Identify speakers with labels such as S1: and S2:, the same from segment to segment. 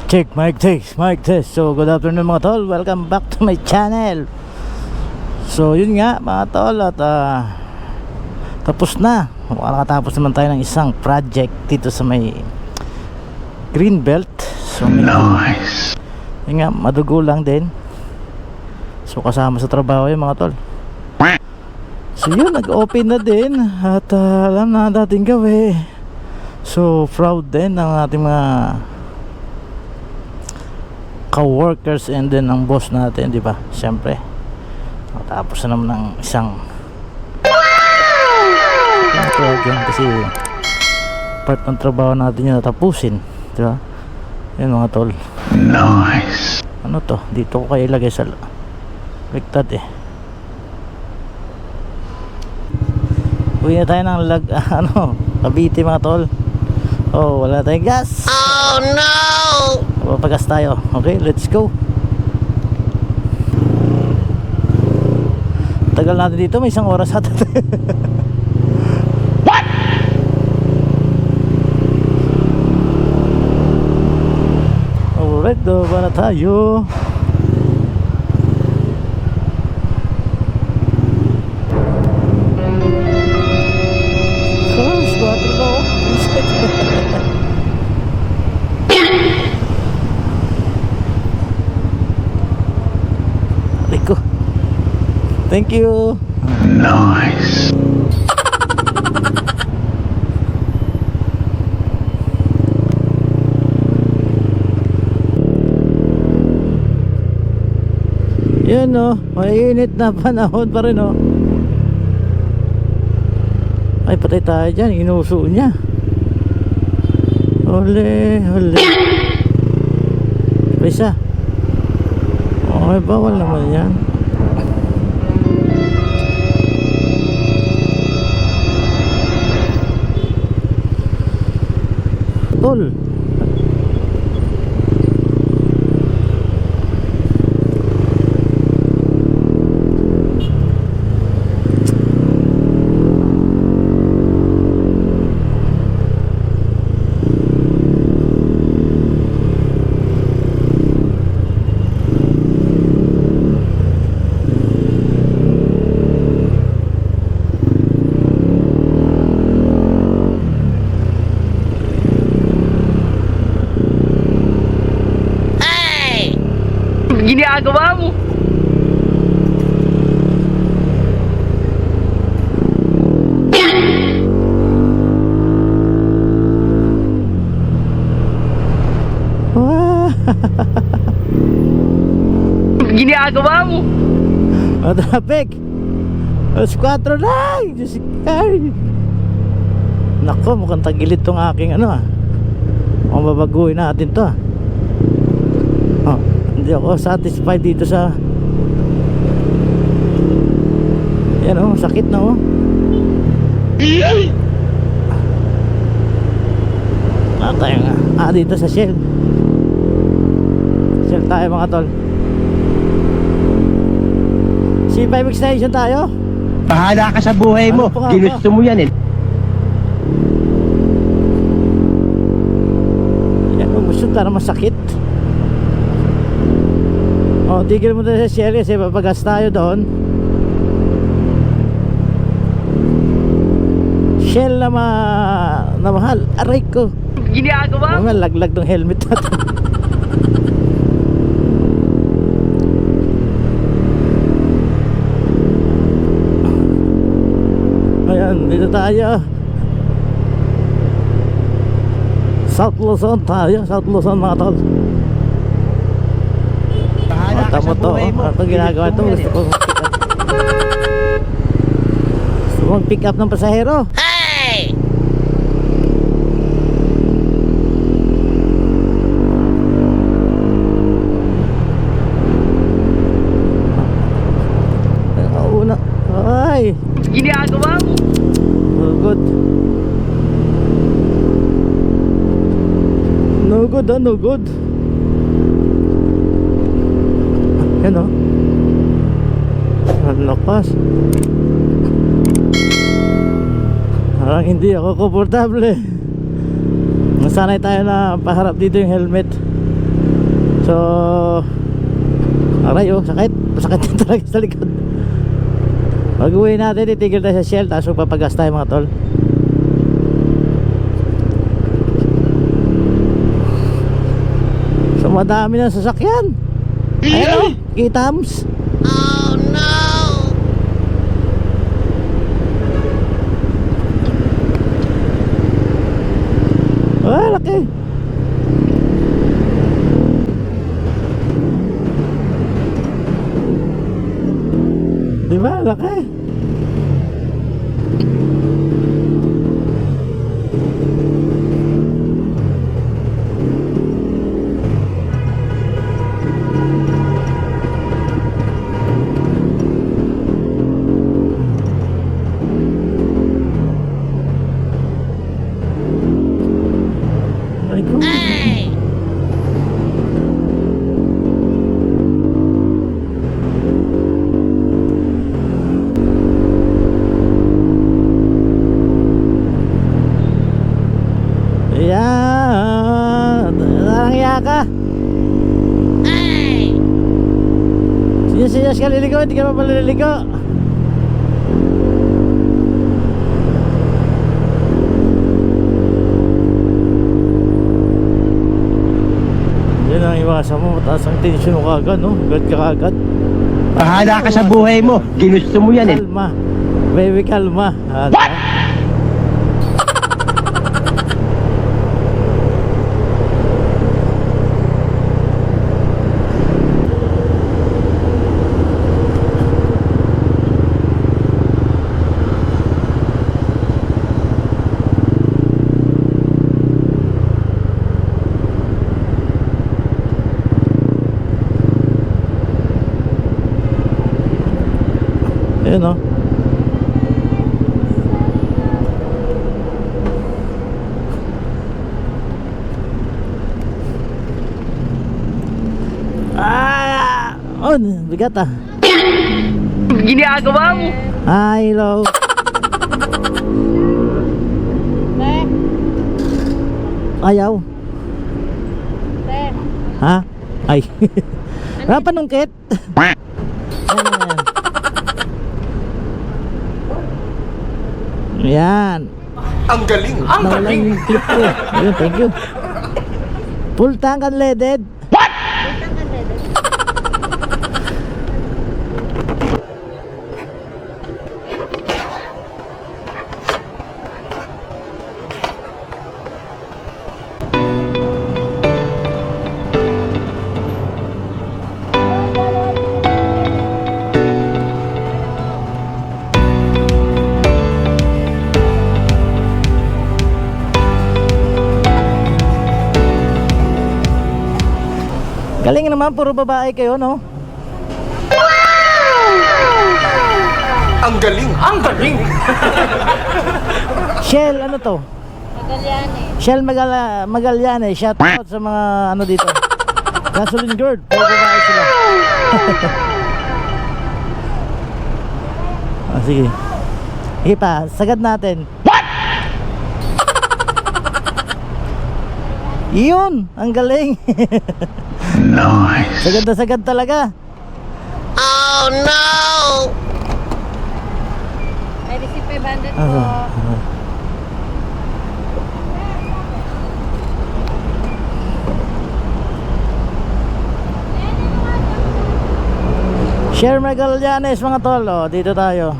S1: Check, mic test. So, good afternoon mga tol. Welcome back to my channel. So, yun nga mga tol. At tapos na. Nakatapos naman tayo ng isang project dito sa may Greenbelt. So, nice. Yun nga, madugo lang din. So, kasama sa trabaho yun mga tol. So, yun, nag-open na din. At alam na dating gawin. So, proud din ng ating mga co-workers and then ang boss natin, di ba? Siyempre. Tapos na naman ng isang kasi part ng trabaho natin yung natapusin, di ba? Yan mga tol. Nice. Ano to? Dito ko kayo ilagay sa baliktad eh. Uwi na tayo ng Cavite mga tol. Oh, wala tayong gas. Oh no! Papagas tayo. Okay, let's go. Tagal natin dito, may isang oras ata. What? Alright, doon na tayo. Thank you. Nice. Yan o, mainit na panahon pa rin o. Ay, patay tayo dyan, inuso niya. Ole, ole. Isa. Okay, bawal naman yan. Tol.
S2: Ginagawa mo? Ginagawa mo?
S1: O, traffic. Alas 4 lang. Diyos kay. Nako, mukhang tagilid tong aking Mukhang babaguhin natin to Hindi ako satisfied dito sa yan sakit na tayo nga dito sa Shell tayo mga tol. C5 extension tayo.
S3: Bahala ka sa buhay mo. Ginusto mo yan eh.
S1: Yan, gusto na masakit. O, tigil mo tayo sa Shell kasi papagas tayo doon. Shell na mahal. Aray ko.
S2: Ginagawa mo?
S1: Laglag ng helmet natin. Ayan, dito tayo. South Luzon tayo. South Luzon mga tol. Tama to. Ito ginagawa ito. Gusto mong pick up ng pasahero. Hey! Una. Ay!
S2: Ginagawa mo?
S1: No good. No good no good. Yan ang lakas. Parang hindi ako komportable. Nasanay tayo na paharap dito yung helmet. So aray oh, sakit. Masakit din talaga sa likod. Pag uwi natin, titigil tayo sa Shell, tapos magpapagas tayo mga tol. So madami na sasakyan. Ayan o, kitams. Oh no. Ah, laki. Diba, laki. Ay, ko. Ayan, narangya ka. Sinyas ka liligo, hindi ka pa maliligo. Yan ang iwasan mo, mataas ang tension mo kagad, no? Agad ka kagad.
S3: Bahala ka sa buhay mo. Ginusto mo yan eh.
S1: Kalma, baby, kalma. What? Ayun o. Ah! Oh, bigat ah.
S2: Ginagawa mo.
S1: Hi, hello. Ayaw. Ha? Ay. Wala panungkit. Yan.
S4: Ang galing! Ang galing!
S1: Yung clip ko. Ayun, thank you. Full tank unleaded. What? Galing naman, puro babae kayo, no?
S4: Ang galing! Ang galing!
S1: Shell, ano to?
S5: Magallanes.
S1: Shell Magallanes. Shout out sa mga ano dito. Gasoline girl, puro babae sila. Ah, sige. Sige pa, sagad natin. What? Yun, ang galing. Nice. Sagad na sagad talaga.
S5: Oh no! I received 500 po.
S1: Share Magallanes mga tol. Oh, dito tayo.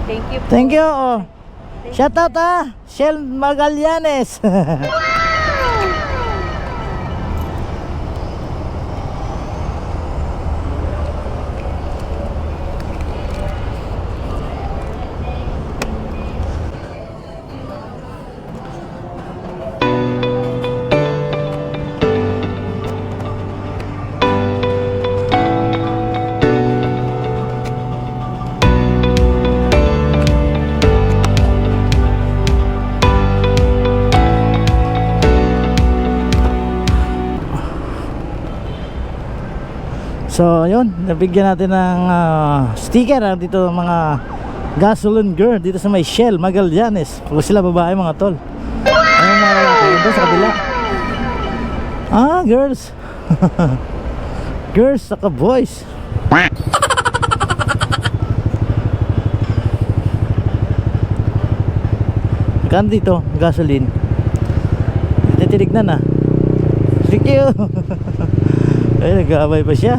S5: Thank you po.
S1: Thank you. Oh. Shout out Shell Magallanes. So yun, nabigyan natin ng sticker dito mga gasoline girl dito sa may Shell Magallanes. Puro sila babae mga tol. Ayun mga lalaki doon sa kabila. Girls. Girls saka boys. Magkano dito gasoline? Titinignan na. Thank you. Ay, nag-aabay pa siya.